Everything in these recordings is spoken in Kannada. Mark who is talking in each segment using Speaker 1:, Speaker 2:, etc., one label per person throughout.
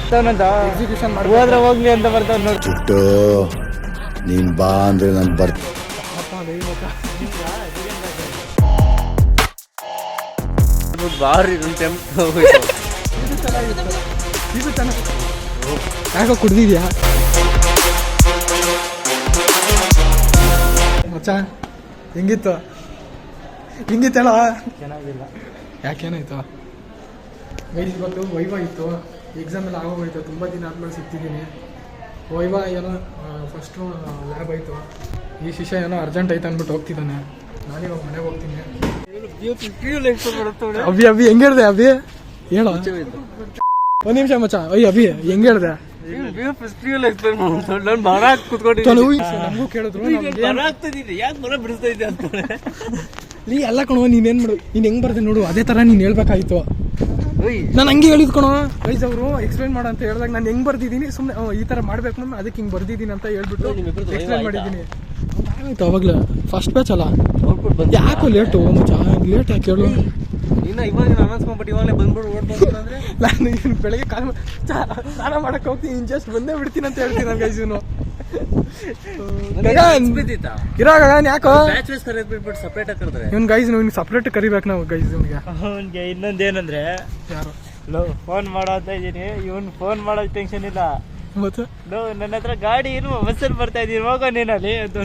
Speaker 1: ಎಕ್ಸಿಕ್ಯೂಷನ್ ಹೋದ್ರೆ ಹೋಗ್ಲಿ ಅಂತ ಬರ್ತಾವ ನೋಡಿ.
Speaker 2: ಚುಟ್ಟು ನೀನ್ ಬಾ ಅಂದ್ರೆ ನಾನು ಬರ್ತೀನಿ.
Speaker 1: ಬಾರಿ
Speaker 3: ಯಾಕೋ ಕುಡ್ದಿದ್ಯಾ ಮಚ್ಚ? ಹೆಂಗಿತ್ತು ಹಿಂಗಿತ್ತಲ್ಲ?
Speaker 1: ಚೆನ್ನಾಗಿಲ್ಲ.
Speaker 3: ಯಾಕೇನಾಯ್ತು? ಇವತ್ತು ವೈವಾ ಇತ್ತು, ಎಕ್ಸಾಮ್ ಎಲ್ಲ ಆಗೋಗೋಯ್ತು. ತುಂಬ ದಿನ ಆದ್ಮೇಲೆ ಸಿಗ್ತಿದ್ದೀನಿ. ವೈವಾ ಏನೋ ಫಸ್ಟು ಲ್ಯಾಬ್ ಆಯಿತು. ಈ ಶಿಷ್ಯ ಏನೋ ಅರ್ಜೆಂಟ್ ಆಯ್ತು ಅಂದ್ಬಿಟ್ಟು ಹೋಗ್ತಿದ್ದಾನೆ. ನಾನಿವಾಗ ಮನೆಗೆ ಹೋಗ್ತೀನಿ. ಅಭಿ ಅಭಿ ಹೆಂಗೆ ಹೇಳ್ದೆ? ಅಭಿ ಹೇಳೋ ಒಂದು ನಿಮಿಷ ಮಚ್ಚ. ಅಯ್ಯ ಅಭಿ ಹೆಂಗೆ ಹೇಳ್ದೆ? ನಮಗೂ ಕೇಳಿದ್ರು ನೀ ಎಲ್ಲ ಕಣೋ. ನೀನೇನು ಮಾಡು, ನೀನು ಹೆಂಗೆ ಬರ್ದೆ ನೋಡು, ಅದೇ ಥರ ನೀನು ಹೇಳ್ಬೇಕಾಯ್ತು. ನಾನು ಹಂಗೆ ಹೇಳಿದ್ ಕಣೋ. ಗೈಸ್ ಅವರು ಎಕ್ಸ್ಪ್ಲೈನ್ ಮಾಡು ಅಂತ ಹೇಳಿದಾಗ ನಾನು ಹೆಂಗೆ ಬರ್ದಿದ್ದೀನಿ, ಸುಮ್ಮನೆ ಈ ಥರ ಮಾಡ್ಬೇಕು ನಮ್ಮ ಅದಕ್ಕೆ ಹಿಂಗೆ ಬರ್ದಿದ್ದೀನಿ ಅಂತ ಹೇಳ್ಬಿಟ್ಟು ಎಕ್ಸ್ಪ್ಲೈನ್ ಮಾಡಿದ್ದೀನಿ. ಆಯ್ತು ಅವಾಗಲೇ ಫಸ್ಟ್ ಬ್ಯಾಚ್ ಅಲ್ಲ. ಯಾಕೋ ಲೇಟು ಮಚ್ಚ? ಲೇಟ್ ಯಾಕೆ ಹೇಳು? ನಾನು ಬೆಳಗ್ಗೆ ಕಾಲ್ ಸ್ನಾನ ಮಾಡಕ್ಕೆ ಹೋಗ್ತೀನಿ, ಜಸ್ಟ್ ಬಂದೇ ಬಿಡ್ತೀನಿ ಅಂತ ಹೇಳ್ತೀನಿ ನಾನು. ಗೈಸ್ ಇವನು ಇರೋ ಗಗನ್ ಯಾಕೋ ಇವ್ನು ಗೈಸ್ ಇವ್ನು ಸಪ್ರೇಟ್ ಕರಿಬೇಕು ನಾವು. ಗೈಸ್
Speaker 1: ಅವನಿಗೆ ಇನ್ನೊಂದೇನಂದ್ರೆ
Speaker 3: ಯಾರು
Speaker 1: ಫೋನ್ ಮಾಡೋತಾ ಇದೀನಿ, ಇವನ್ ಫೋನ್ ಮಾಡೋ ಟೆನ್ಷನ್ ಇಲ್ಲ.
Speaker 3: ಮತ್ತೆ
Speaker 1: ನನ್ನ ಹತ್ರ ಗಾಡಿ ಇರುವ ಬಸ್ಸಲ್ಲಿ ಬರ್ತಾ ಇದೀನಿ, ಹೋಗೋ ನೀನಲ್ಲಿ ಅಂತ.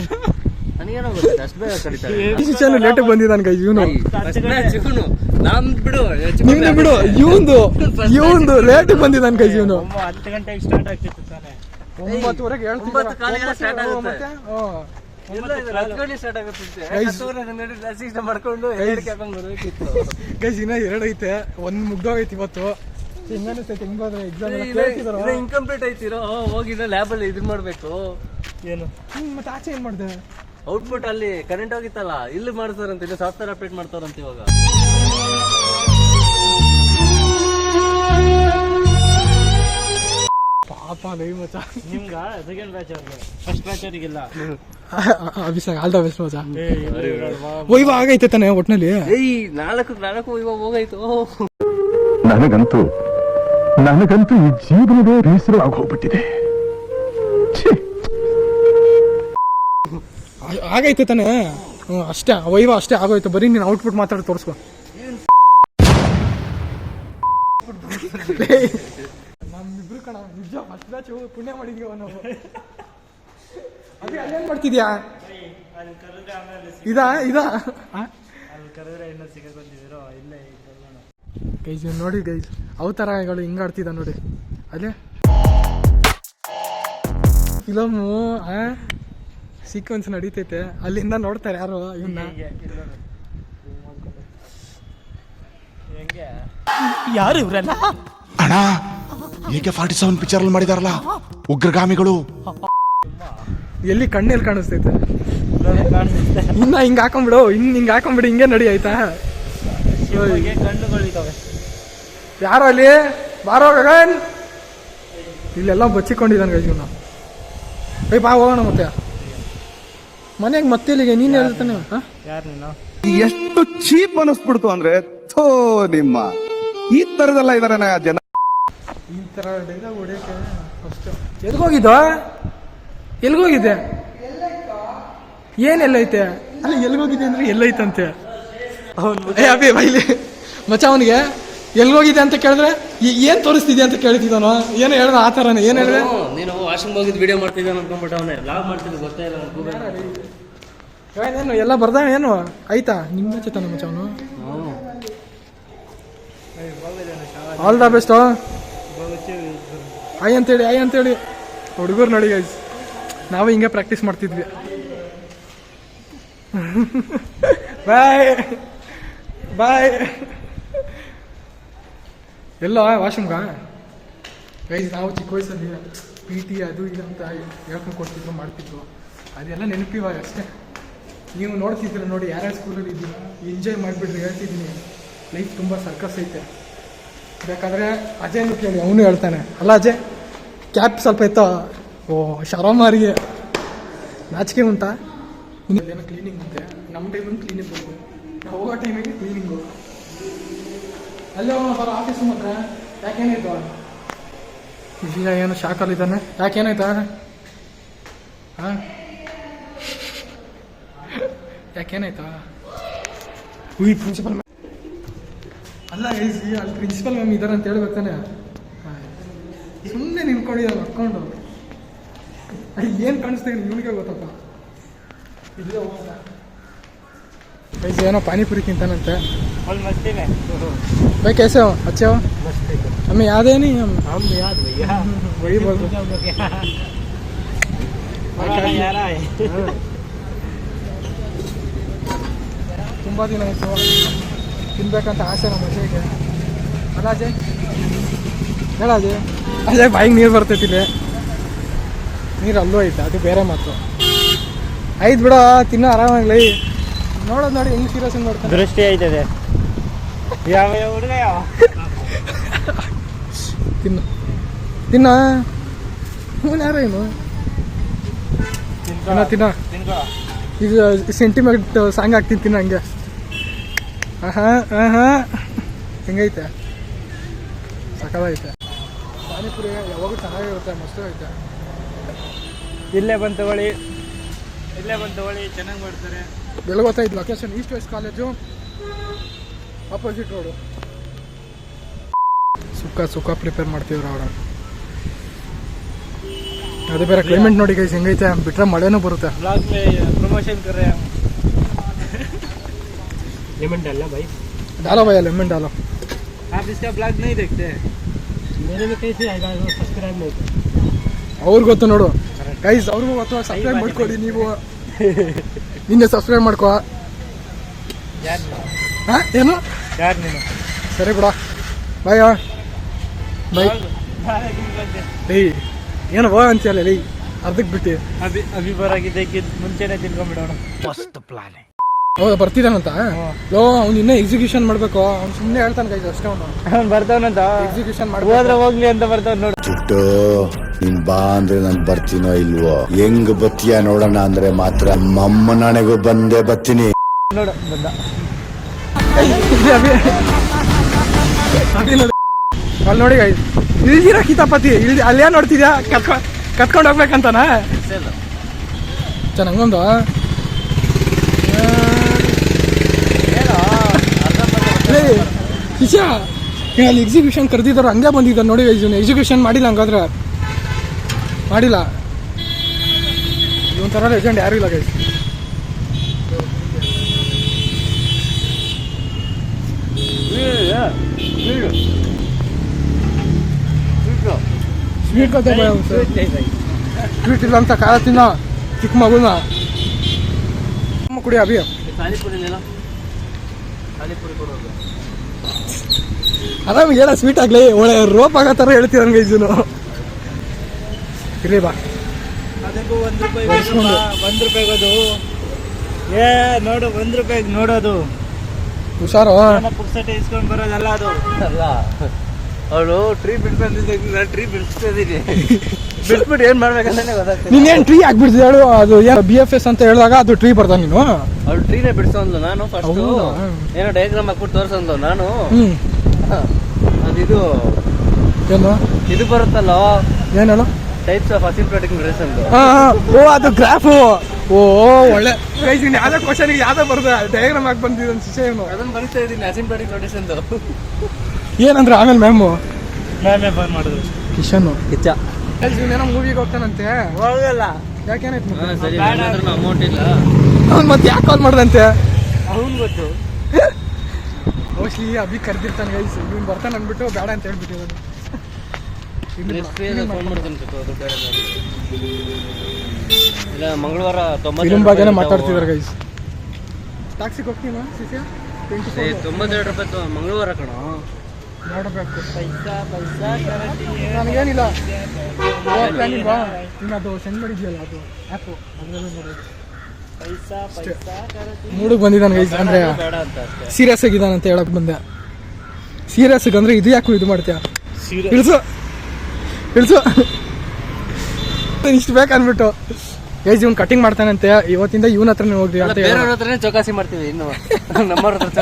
Speaker 3: ಲೇಟ್ ಬಂದಿದ್ದಾನೆ ಗೈಸ್ ಇವನು. ನಿಮ್ದು ಬಿಡು, ಇವಂದು ಲೇಟ್ ಬಂದಿದ್ದಾನೆ ಗೈಸ್ ಇವನು.
Speaker 1: 10 ಗಂಟೆಗೆ ಸ್ಟಾರ್ಟ್ ಆಗ್ತಿತ್ತು ತಾನೆ,
Speaker 3: 9:30ಗೆ ಗೈಸ್ ಇನ್ನ 2 ಐತೆ, 1 ಮುಗ್ದೋಗೈತಿ ಇವತ್ತು.
Speaker 1: ಇನ್ಕಂಪ್ಲೀಟ್ ಐತಿರೋ ಹೋಗಿದ್ರೆ ಲ್ಯಾಬ್ ಅಲ್ಲಿ ಇದನ್ ಮಾಡ್ಬೇಕು.
Speaker 3: ಏನು ಮತ್ತೆ ಆಚೆ ಏನ್ ಮಾಡ್ದೆ?
Speaker 1: ಔಟ್ಪುಟ್ ಅಲ್ಲಿ ಕರೆಂಟ್ ಹೋಗಿತ್ತಲ್ಲ, ಇಲ್ಲಿ ಮಾಡ್ತಾರಂತ, ಇಲ್ಲಿ ಸಾಫ್ಟ್ವೇರ್ ಅಪ್ಡೇಟ್ ಮಾಡ್ತಾರಂತ ಇವಾಗ.
Speaker 3: ಪಾಪ ಲೈ ಮಚ್ಚ
Speaker 1: ನಿಮ್ಗ ಸೆಕೆಂಡ್ ಬ್ಯಾಚ್ ಅವ್ರಿಗೆ, ಫಸ್ಟ್ ಬ್ಯಾಚ್ ಅವರಿಗಿಲ್ಲ.
Speaker 3: ಅಭಿಷೇಕ್ ಆಲ್ ದ ಬೆಸ್ಟ್ ಮಚ್ಚ. ವೈವಾ ಆಗೈತೆ ತಾನೆ ಒಟ್ನಲ್ಲಿ?
Speaker 1: ನಾಲ್ಕು ಇವಾಗ ಹೋಗೈತು.
Speaker 2: ನನಗಂತೂ ಈ ಜೀವನವೇ ಬೇಸರ ಆಗೋಗ್ಬಿಟ್ಟಿದೆ.
Speaker 3: ಆಗೈತೆ ತಾನೆ? ಅಷ್ಟೇ ವೈವಾ ಅಷ್ಟೇ ಆಗೋಯ್ತು. ಬರೀ ನೀನು ಔಟ್ಪುಟ್ ಮಾತಾಡಿ ತೋರಿಸ್ಕೊ. ನಮ್ಮಿಬ್ರು ಕಣ ನಿಜ ಫಸ್ಟ್ ಬ್ಯಾಚ್ ಪುಣ್ಯ ಮಾಡಿದ್ವಿ ನಾವು. ಅದೇ ಅಲ್ಲೇನ್ ಮಾಡ್ತಿದ್ಯಾ? ಇದಾ ಗೈಸ್ ನೋಡಿ ಗೈಸ್ ಅವತಾರಗಳು ಹಿಂಗ ಆಡ್ತಿದ್ದ ನೋಡಿ. ಅದೇ ಫಿಲಮು ಸೀಕ್ವೆನ್ಸ್ ನಡೀತೈತೆ, ಅಲ್ಲಿಂದ ನೋಡ್ತಾರೆ ಯಾರು ಇವನ್ನ.
Speaker 1: ಯಾರು ಇವರೆಲ್ಲ?
Speaker 2: ಅಣ್ಣ AK-47 ಪಿಕ್ಚರ್ ಅಲ್ಲಿ ಮಾಡಿದಾರಲ್ಲ ಉಗ್ರಗಾಮಿಗಳು.
Speaker 3: ಎಲ್ಲಿ ಕಣ್ಣೆಲ್ಲಿ ಕಾಣಿಸ್ತೈತೆ? ಇನ್ನ ಹಿಂಗ ಹಾಕೊಂಡ್ಬಿಡು, ಹಿಂಗ ಹಾಕೊಂಡ್ಬಿಡು, ಹಿಂಗೆ ನಡಿ ಆಯ್ತಾ? ಯಾರೋ ಅಲ್ಲಿ ಬಾರೋ ಗಗನ್, ಇಲ್ಲೆಲ್ಲ ಬಚ್ಚಿಕೊಂಡಿದ್ದಾನೆ ಗೈಸ್ ಇವನು. ಬಾ ಹೋಗೋಣ ಮತ್ತೆ ಮನೆಗೆ. ಮತ್ತೆ ಇಲ್ಲಿಗೆ ನೀನ್ ಹೇಳ್ತಾನೆ.
Speaker 4: ಎಷ್ಟು ಚೀಪ್ ಅನಿಸ್ಬಿಡ್ತು ಅಂದ್ರೆ ಥೋ ನಿಮ್ಮ ಈ ತರದೆಲ್ಲ ಇದಾರೆ ಜನ.
Speaker 3: ಈ ತರ ಡೈಲಾಗ್ ಹೊಡಿಯಕ್ಕೆ ಫಸ್ಟ್ ಎಲ್ಗೋಗಿದ್ದ? ಎಲ್ಗೋಗಿದ್ದೆ? ಏನೆಲ್ಲೈತೆ? ಅಲ್ಲ ಎಲ್ಗೋಗಿದೆ ಅಂದ್ರೆ ಎಲ್ಲೈತಂತೆ. ಅಭಿ ಬೈಲಿ ಮಚ್ಚ. ಅವನಿಗೆ ಎಲ್ಗೋಗಿದೆ ಅಂತ ಕೇಳಿದ್ರೆ ಏನ್ ತೋರಿಸ್ತಿದ್ಯಾ ಅಂತ ಕೇಳ್ತಿದ್ದಾನೋ, ಏನೋ ಹೇಳ್ದ ಆ ಥರನೇ. ಏನ್ ಹೇಳಿದೆ?
Speaker 1: ನೀನು ವಾಶಿಂಗ್ ಹೋಗಿದ್ದು ವಿಡಿಯೋ ಮಾಡ್ತಿದ್ದಾನೆ ಅನ್ಕೊಂಡ್ಬಿಟ್ಟು ಅವನೇ ಲಾಗ್ ಮಾಡ್ತಿದ್ದು ಗೊತ್ತೇ ಇಲ್ಲ.
Speaker 3: ಏನು ಎಲ್ಲ ಬರ್ದ ಏನು ಆಯ್ತಾ? ನಿಮ್ಮ ಚೇತನ ಮಚ್ಚ ಅವನು. All the best. ಆಯ್ ಅಂತೇಳಿ ಹುಡುಗರು ನೋಡಿ ಗೈಸ್, ನಾವು ಹಿಂಗೆ ಪ್ರಾಕ್ಟೀಸ್ ಮಾಡ್ತಿದ್ವಿ. ಬಾಯ್ ಎಲ್ಲ ವಾಶ್ರೂಮ್ಗ ಗೈಸ್. ನಾವು ಚಿಕ್ಕ ವಯಸ್ಸಲ್ಲಿ PT ಅದು ಇದು ಅಂತ ಹೇಳ್ಕೊಂಡು ಕೊಡ್ತಿದ್ರು, ಮಾಡ್ತಿದ್ರು. ಅದೆಲ್ಲ ನೆನಪಿವಾಗ ಅಷ್ಟೇ. ನೀವು ನೋಡ್ತಿದ್ದೀರ ನೋಡಿ, ಯಾರ್ಯಾರು ಸ್ಕೂಲಲ್ಲಿ ಇದ್ದೀವಿ ಎಂಜಾಯ್ ಮಾಡಿಬಿಡ್ರಿ. ಹೇಳ್ತಿದ್ದೀನಿ, ಲೈಫ್ ತುಂಬ ಸರ್ಕಸ್ ಐತೆ. ಬೇಕಾದರೆ ಅಜಯ್ನು ಕೇಳಿ, ಅವನು ಹೇಳ್ತಾನೆ. ಅಲ್ಲ ಅಜಯ್, ಕ್ಯಾಪ್ ಸ್ವಲ್ಪ ಎತ್ತೋ. ಓ ಶರಮಾರಿಗೆ ನಾಚಿಕೆ ಉಂಟಾ? ಏನೋ ಕ್ಲೀನಿಂಗ್ ಅಂತೆ. ನಮ್ಮ ಟೈಮಿಗೆ ಕ್ಲೀನಿಂಗ್ ಬೇಕು, ನಾವು ಹೋಗೋ ಟೈಮಿಗೆ ಕ್ಲೀನಿಂಗು. ಅಲ್ಲೇ ಬರೋ ಆಫೀಸು ಮಾತ್ರ ಯಾಕೇನಾಯ್ತು? ಈಗ ಏನು ಶಾಕಲ್ಲಿದ್ದಾನೆ. ಯಾಕೇನಾಯ್ತಾ? ಹಾಂ ಯಾಕೇನಾಯ್ತಾ? ಈ ಪ್ರಿನ್ಸಿಪಲ್ ಅಲ್ಲ ಐಸಿ ಅಲ್ಲಿ ಪ್ರಿನ್ಸಿಪಲ್ ಮ್ಯಾಮ್ ಇದ್ದಾರೆ ಅಂತ ಹೇಳ್ಬೇಕು ತಾನೆ. ಸುಮ್ಮನೆ ನಿಂತ್ಕೊಂಡಿದ್ದಾರೆ ಮಕ್ಕೊಂಡು. ಅದು ಏನು ಕಾಣಿಸ್ತಾ ಇಲ್ಲ ಇವನಿಗೆ ಗೊತ್ತಪ್ಪ. ಇಲ್ಲೇ ಹೋಗೋಣ ಐಸಿ ಏನೋ ಪಾನಿಪುರಿ ತಿಂತಾನಂತೆ. भाई कैसे हो? अच्छे हो? हमें याद है नहीं. हम याद भैया वही बोल ತುಂಬ ದಿನ ಆಯಿತು ತಿನ್ಬೇಕಂತ ಆಸೆ ನಮ್ಮ ಅಜಯ್ಗೆ. ಅಲ್ಲ ಅಜಯ್ ಹೇಳ ಅಜಯ್. ಅಜಯ್ ಬಾಯಿಗೆ ನೀರು ಬರ್ತೈತಿ ಇಲ್ಲಿ. ನೀರು ಅಲ್ಲೂ ಐತೆ, ಅದು ಬೇರೆ ಮಾತು. ಆಯ್ತು ಬಿಡ, ತಿನ್ನೋ ಆರಾಮಾಗ್ಲಿ. ನೋಡೋದು ನೋಡಿ ಹೆಂಗ್ ಸೀರಿಯಸ್ ನೋಡ್ತಾನೆ.
Speaker 1: ದೃಷ್ಟಿ ಆಯ್ತದೆ. ಯಾವ ಹುಡುಗ ಯಾವ
Speaker 3: ತಿನ್ನು ತಿನ್ನ ಹ್ಞೂ ಯಾರ ಏನು ತಿನ್ನ ಈಗ ಸೆಂಟಿಮೆಂಟ್ ಸಾಂಗ್ ಆಗ್ತೀನಿ ತಿನ್ನ ಹಂಗೆ. ಹೆಂಗೈತೆ? ಸಕಲೈತೆ ಪಾನಿಪುರಿ. ಯಾವಾಗೂ ಚೆನ್ನಾಗಿರುತ್ತೆ, ಮಸ್ತು ಐತೆ.
Speaker 1: ಇಲ್ಲೇ ಬಂದು ತಗೊಳ್ಳಿ, ಚೆನ್ನಾಗಿ ಮಾಡ್ತಾರೆ.
Speaker 3: ಎಲ್ಲಿ ಗೊತ್ತಾಯ್ತು location? East west college opposite road. ಸುಕ್ಕ ಪ್ರಿಪೇರ್ ಮಾಡ್ತೀವ್ರ ಅವ್ರ. ಅದು ಬೇರೆ ಕ್ಲೈಮೇಟ್ ನೋಡಿ ಗೈಸ್ ಹೆಂಗೈತೆ. ಬಿಟ್ರೆ ಮಳೆನೂ ಬರುತ್ತೆ.
Speaker 1: ब्लॉग में प्रमोशन कर रहे हैं हम. लेमन डालना भाई.
Speaker 3: डालो भैया लेमन डालो.
Speaker 1: आप इसका ब्लॉग नहीं देखते? मेरे में कैसे आएगा? सब्सक्राइब नहीं करते.
Speaker 3: ಅವ್ರಿಗೆ ಗೊತ್ತು ನೋಡು ಗೈಸ್, ಅವ್ರಿಗೂ ಗೊತ್ತು. ಸಬ್ಸ್ಕ್ರೈಬ್ ಮಾಡ್ಕೊಳ್ಳಿ ನೀವು. ನಿನ್ನೆ ಸಬ್ಸ್ಕ್ರೈಬ್ ಮಾಡ್ಕೋ. ಹಾಂ ಏನು?
Speaker 1: ಯಾರು ನೀನು?
Speaker 3: ಸರಿ ಬಿಡ ಬಾಯ್. ಬೈ ಏಯ್ ಏನು ಬಾ ಅಂತೀಯಲ್ಲ ಲೈ ಅರ್ಧಕ್ಕೆ ಬಿಟ್ಟು.
Speaker 1: ಅಭಿ ಬರಾಗಿದ್ದಕ್ಕೆ ಮುಂಚೆನೆ ತಿನ್ಕೊಂಡ್ಬಿಡೋಣ. ಮಸ್ತ್ ಪ್ಲಾನ್.
Speaker 3: ಹೌದಾ ಬರ್ತಿದ್ದಾನಂತ? ಲೋ ಅವ್ನು ಇನ್ನೂ ಎಕ್ಸಿಕ್ಯೂಷನ್ ಮಾಡ್ಬೇಕು. ಅವ್ನು ಸುಮ್ಮನೆ ಹೇಳ್ತಾನೆ ಗೈಸ್ ಅಷ್ಟೇ. ಅವ್ನು
Speaker 1: ಬರ್ತಾವನಂತ
Speaker 3: ಎಕ್ಸಿಕ್ಯೂಷನ್
Speaker 1: ಹೋದ್ರೆ ಹೋಗ್ಲಿ ಅಂತ ಬರ್ತಾವ ನೋಡಿ.
Speaker 5: ಚುಟ್ಟು ನೀನ್ ಬಾ ಅಂದ್ರೆ ನಾನು ಬರ್ತೀನೋ ಇಲ್ವೋ, ಹೆಂಗ್ ಬತ್ತೀಯ ನೋಡೋಣ ಅಂದ್ರೆ ಮಾತ್ರ ಮಮ್ಮನಾಣೆಗೂ ಬಂದೇ ಬರ್ತೀನಿ.
Speaker 1: ನೋಡು ಬಂದ.
Speaker 3: ಅಲ್ಲಿ ನೋಡಿ ಗೈಸ್ ಇಳ್ದಿರ ಕಿತಾಪತಿ ಇಳ್ದಿ ಅಲ್ಲೇ ನೋಡ್ತಿದ್ಯಾ? ಕತ್ಕೊಂಡು ಹೋಗ್ಬೇಕಂತಾನ ಚೆನ್ನಾಗೊಂದು. ಶಿಶಾ ಅಲ್ಲಿ ಎಕ್ಸಿಕ್ಯೂಷನ್ ಕರೆದಿದ್ದಾರೆ, ಹಂಗೆ ಬಂದಿದ್ದಾರೆ ನೋಡಿ ಗೈಸ್. ಇವನು ಎಕ್ಸಿಕ್ಯೂಷನ್ ಮಾಡಿಲ್ಲ, ಹಂಗಾದ್ರೆ ಮಾಡಿಲ್ಲ. ಇವೊಂಥರ ಲೆಜೆಂಡ್ ಯಾರು ಇಲ್ಲ ಗೈಸ್. ಸ್ವೀಟ್ ಕತೆ ಸ್ವೀಟ್ ಇಲ್ಲ ಅಂತ ಕಾಲ ತಿನ್ನ ಚಿಕ್ಕ ಮಗುನ ಕುಡಿ. ಅಭಿ ಆರಾಮಿಗೆ ಹೇಳ ಸ್ವೀಟ್ ಆಗ್ಲಿ ಒಳ್ಳೆ ರೋಪ್ ಆಗೋ ಥರ ಹೇಳ್ತೀರ ನನ್ಗೆ ಇದನ್ನು. ಇರ್ಲಿ ಬಾ.
Speaker 1: ಅದಕ್ಕೂ ₹1 ಏ ನೋಡು ₹1 ನೋಡೋದು.
Speaker 3: ಹುಷಾರು.
Speaker 1: ಪುಕ್ಸಟೆ ಇಸ್ಕೊಂಡು ಬರೋದಲ್ಲ ಅದು. ಅಲ್ಲ ಅವಳು ಟ್ರೀ ಬಿಡ್ಬಂದಿದ್ದೆ, ಟ್ರೀ ಬಿಡಿಸ್ತಿದ್ದೀನಿ. ಬಿಡ್ಬಿಟ್ಟು ಏನ್ ಮಾಡ್ಬೇಕಂತಾನೆ ಗೊತ್ತಾಗ್ತದೆ.
Speaker 3: ನೀನೇನು ಟ್ರೀ ಹಾಕ್ಬಿಡ್ತಿದ್ದೆ ಹೇಳು. ಅದು ಏನು BFS ಅಂತ ಹೇಳಿದಾಗ ಅದು ಟ್ರೀ ಬರ್ದ ನೀನು?
Speaker 1: ಅವಳು ಟ್ರೀನೇ ಬಿಡಿಸೋಂದ್ಲು. ನಾನು ಫಸ್ಟ್ ಏನೋ ಡಯಾಗ್ರಾಮ್ ಹಾಕ್ಬಿಟ್ಟು ತೋರ್ಸಂದ್ಲು. ನಾನು ಅದಿದು
Speaker 3: ಏನು
Speaker 1: ಇದು ಬರುತ್ತಲ್ಲ,
Speaker 3: ಏನು ಹೇಳು?
Speaker 1: Types of asymptotic medicine.
Speaker 3: ಓ ಅದು ಗ್ರಾಫು. ಓ ಒಳ್ಳೆ ಯಾವ್ದೋ ಕ್ವಶನ್ಗೆ ಯಾವ್ದೋ ಬರುತ್ತೆ ಡಯಾಗ್ರಾಮ್ ಹಾಕಿ ಬಂದಿದ್ದು ಶಿಕ್ಷೆ. ಏನು
Speaker 1: ಅದನ್ನ ಬರಿತಾ ಇದ್ದೀನಿ ಅಸಿಂಪ್ಟೋಟಿಕ್ ಮೆಡಿಸಿನ್.
Speaker 3: ಏನಂದ್ರೆ ಆಮೇಲೆ ಮ್ಯಾಮು
Speaker 1: ಫೋನ್ ಮಾಡಿದ್ರು
Speaker 3: ಕಿಶನ್
Speaker 1: ಕಿಚ್ಚ
Speaker 3: ಏನೋ ಮೂವಿಗೆ ಹೋಗ್ತಾನಂತೆ.
Speaker 1: ಹೋಗಲ್ಲ.
Speaker 3: ಯಾಕೇನಾಯ್ತು?
Speaker 1: ಸರಿ ಅಮೌಂಟ್ ಇಲ್ಲ.
Speaker 3: ಅವ್ನು ಮತ್ತೆ ಯಾಕೆ ಕಾಲ್ ಮಾಡ್ದಂತೆ?
Speaker 1: ಅವ್ನು ಗೊತ್ತು.
Speaker 3: ಮೋಸ್ಟ್ಲಿ ಅಭಿ ಕರೆದಿರ್ತಾನೆ ಗೈಸ್. ಇವ್ನು ಬರ್ತಾನೆ ಅಂದ್ಬಿಟ್ಟು ಬೇಡ ಅಂತ ಹೇಳ್ಬಿಟ್ಟಿದ್ದಾನೆ.
Speaker 1: ಫೋನ್ ಮಾಡ್ತಾನೆ ಇಲ್ಲ ಮಂಗಳವಾರ
Speaker 3: 90 ಮಾತಾಡ್ತಿದ್ದಾರೆ ಗೈಸ್. ಟ್ಯಾಕ್ಸಿಗೆ ಹೋಗ್ತೀನ ಶಿಷ್ಯ?
Speaker 1: ₹92 ಮಂಗಳವಾರ ಕಣ.
Speaker 3: ನೋಡಬೇಕು.
Speaker 1: ಪೈಸಾ
Speaker 3: ನನಗೇನಿಲ್ಲ ಪ್ಲಾನ್ ಇಲ್ವಾ? ನೀನು ಅದು ಸೆಂಡ್ ಮಾಡಿದ್ಯಲ್ಲ ಅದು ಆ್ಯಪು ಅದರಲ್ಲೇ ನೋಡೋದು. ಮೂಡಿಗೆ ಬಂದಿದ್ದಾನೆ ಗೈಸ್. ಅಂದರೆ ಸೀರಿಯಸ್ ಆಗಿದ್ದಾನೆ ಅಂತ ಹೇಳಕ್ ಬಂದೆ. ಸೀರಿಯಸ್ ಅಂದ್ರೆ ಇದು ಯಾಕೆ ಇದು ಮಾಡ್ತೀಯ? ಇಳಿಸು ಇಷ್ಟು ಬೇಕನ್ಬಿಟ್ಟು ಗೈಸ್. ಇವ್ನು ಕಟಿಂಗ್ ಮಾಡ್ತಾನಂತೆ ಇವತ್ತಿಂದ. ಇವನ ಹತ್ರನೇ ಹೋಗ್ರಿ ಅಂತ
Speaker 1: ಬೇರೆಯವ್ರ ಹತ್ರನೇ ಚೌಕಾಸಿ ಮಾಡ್ತೀವಿ. ಇನ್ನು ನಮ್ಮವ್ರ ಹತ್ರ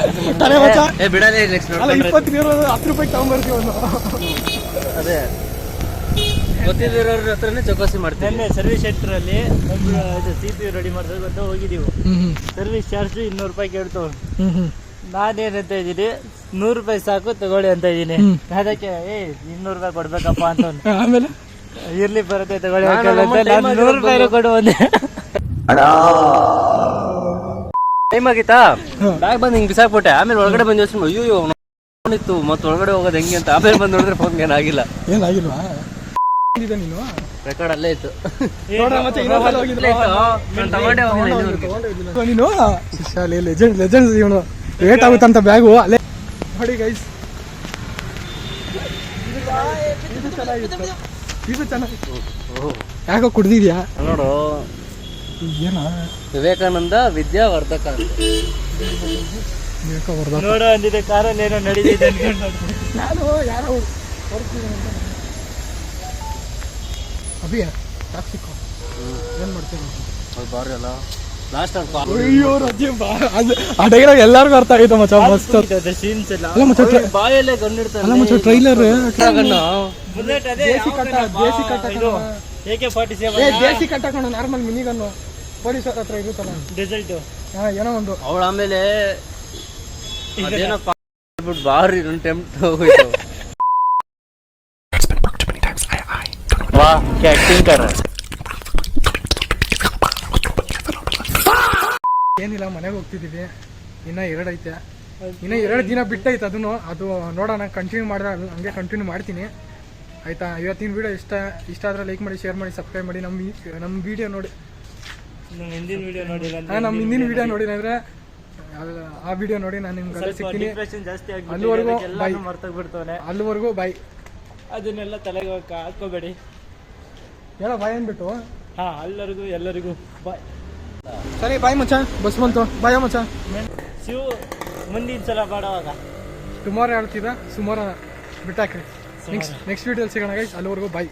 Speaker 3: ₹20 ₹10 ತಗೊಂಡ್ಬರ್ತೀವಿ. ಅದೇ
Speaker 1: ಗೊತ್ತಿರೋರ ಹತ್ರನೇ ಚೌಕಾಸಿ ಮಾಡ್ತೀನಿ.
Speaker 6: ನೆನ್ನೆ ಸರ್ವಿಸ್ ಸೆಂಟ್ರಲ್ಲಿ ಒಬ್ರು ಇದು CPU ರೆಡಿ ಮಾಡಿದ್ರೆ ಅಂತ ಹೋಗಿದ್ದೀವಿ. ಸರ್ವಿಸ್ ಚಾರ್ಜ್ 200 ರೂಪಾಯಿ ಕೇಳ್ತವ್ರು. ನಾನೇನಂತ ಇದ್ದೀನಿ 100 ರೂಪಾಯಿ ಸಾಕು ತಗೊಳ್ಳಿ ಅಂತ ಇದ್ದೀನಿ. ಅದಕ್ಕೆ 200 ರೂಪಾಯಿ ಕೊಡ್ಬೇಕಪ್ಪ ಅಂತ
Speaker 3: ಆಮೇಲೆ
Speaker 6: ಇರ್ಲಿ ಬರುತ್ತೆ ತಗೊಳ್ಳಿ ಅಂತ 100 ರೂಪಾಯಿ ಕೊಡು ಒಂದೇ.
Speaker 1: ಟೈಮ್ ಆಗಿತ್ತಾ ಬ್ಯಾಗ್ ಬಂದು ಹಿಂಗೆ ಬಿಸಾಕ್ಬಿಟ್ಟೆ. ಆಮೇಲೆ ಒಳಗಡೆ ಬಂದು ಯೋಚನೆ ಅಯ್ಯೋ ಇತ್ತು ಮತ್ತೆ ಒಳಗಡೆ ಹೋಗೋದು ಹೆಂಗೆ ಅಂತ. ಆಮೇಲೆ ಬಂದು ನೋಡಿದ್ರೆ ಫೋನ್ ಏನಾಗಿಲ್ಲ.
Speaker 3: ಏನಾಗಿಲ್ವಾ? ನೀನು
Speaker 1: ರೆಕಾರ್ಡ್ ಅಲ್ಲೇ ಇತ್ತು.
Speaker 3: ನೀನು ಶಾಲೆ ಲೆಜೆಂಡ್ ಇವನು ವೇಟ್ ಆಗುತ್ತಂತ ಬ್ಯಾಗು ಅಲ್ಲೇ ನೋಡಿ ಗೈಸ್. ಇದು ಚೆನ್ನಾಗಿತ್ತು. ಯಾಕೋ ಕುಡ್ದಿದ್ಯಾ
Speaker 1: ನೋಡು,
Speaker 3: ಏನ
Speaker 1: ವಿವೇಕಾನಂದ ವಿದ್ಯಾವರ್ಧಕ
Speaker 6: ನೋಡು ಅಂದಿದೆ ಕಾರಲ್ಲಿ ಏನೋ ನಡೀತಿದೆ ಅನ್ಕೊಂಡು.
Speaker 3: ನಾನು ಯಾರೋ ಅಭಿ ಟ್ಯಾಕ್ಸಿಕ್ ಏನ್ ಮಾಡ್ತೀನಿ
Speaker 1: ಬಾರಿ ಅಲ್ಲ ಲಾಸ್ಟ್
Speaker 3: ಅಯ್ಯೋ ರಜೆ ಆ ಡೈಲಾಗ್ ಎಲ್ಲಾರ್ಗು ಅರ್ಥ ಆಗೈತೆ ಮಚ್ಚ. ಮಸ್ತ್
Speaker 6: ಸೀನ್ಸ್ ಎಲ್ಲ
Speaker 3: ಅಲ್ಲ ಮಚ್ಚ,
Speaker 1: ಬಾಯಲ್ಲೇ ಗಣ್ಣಿಡ್ತಾನೆ.
Speaker 3: ಅಲ್ಲ ಮಚ್ಚ ಟ್ರೈಲರ್
Speaker 6: ಬುಲೆಟ್ ಅದೇ
Speaker 3: ದೇಸಿ ಕಟ್ಟ
Speaker 6: AK-47
Speaker 3: ದೇಸಿ ಕಟ್ಟ ಕಣ ನಾರ್ಮಲ್ ಮಿನಿಗನ್ನು ಪೊಲೀಸರ ಹತ್ರ ಇರುತ್ತಲ್ಲ
Speaker 6: ರಿಸಲ್ಟ್
Speaker 3: ಏನೋ ಒಂದು.
Speaker 1: ಅವಳು ಆಮೇಲೆ ಅದೇನೋ ಬಿಟ್ಟು ಬಾರಿ ಟೆಂಪ್ಟ್ ಹೋಯ್ತು.
Speaker 6: ವಾ ಆಕ್ಟಿಂಗ್ ಕರ.
Speaker 3: ಏನಿಲ್ಲ, ಮನೆಗೆ ಹೋಗ್ತಿದ್ದೀವಿ. ಇನ್ನ 2 ಐತೆ, ಇನ್ನ 2 ದಿನ ಬಿಟ್ಟೈತೆ. ಅದು ನೋಡೋಣ, ಕಂಟಿನ್ಯೂ ಮಾಡಿದ್ರೆ ಹಂಗೆ ಕಂಟಿನ್ಯೂ ಮಾಡ್ತೀನಿ ಆಯ್ತಾ. ಇವತ್ತಿನ ವಿಡಿಯೋ ಇಷ್ಟ ಆದ್ರೆ ಲೈಕ್ ಮಾಡಿ, ಶೇರ್ ಮಾಡಿ, ಸಬ್ಸ್ಕ್ರೈಬ್ ಮಾಡಿ. ನಮ್ಮ ವಿಡಿಯೋ ನೋಡಿ,
Speaker 6: ಹಿಂದಿನ ವಿಡಿಯೋ ನೋಡಿಲ್ಲ.
Speaker 3: ನಮ್ಮ ಹಿಂದಿನ ವಿಡಿಯೋ ನೋಡಿದ್ರೆ ಆ ವಿಡಿಯೋ ನೋಡಿ ನಾನು ನಿಮ್ಗೆ ಸಿಗ್ತೀನಿ.
Speaker 6: ಜಾಸ್ತಿ
Speaker 3: ಅಲ್ಲಿವರೆಗೂ ಬೈ.
Speaker 6: ಮರ್ತೋಗ್ಬಿಡ್ತಾನೆ.
Speaker 3: ಅಲ್ಲಿವರೆಗೂ ಬೈ.
Speaker 6: ಅದನ್ನೆಲ್ಲ ತಲೆಗೆ ಹಾಕೋಬೇಡಿ.
Speaker 3: ಹೇಳೋ ಬಾಯ್ ಅಂದ್ಬಿಟ್ಟು.
Speaker 6: ಹಾ, ಎಲ್ಲರಿಗೂ ಬಾಯ್.
Speaker 3: ಸರಿ ಬಾಯ್ ಮಚ್ಚ, ಬಸ್ ಬಂತು. ಬಾಯ್ ಮಚ್ಚ.
Speaker 6: ಶಿವ ಮುಂದಿನ ಸಲ ಬಾಡೋವಾಗ
Speaker 3: ಟುಮಾರೋ ಹೇಳ್ತಿದ್ದ, ಸುಮಾರು ಬಿಟ್ಟಾಕ್ರಿ. ನೆಕ್ಸ್ಟ್ ವಿಡಿಯೋಲಿ ಸಿಗೋಣ ಗೈಸ್. ಅಲ್ಲಿವರೆಗೂ ಬಾಯ್.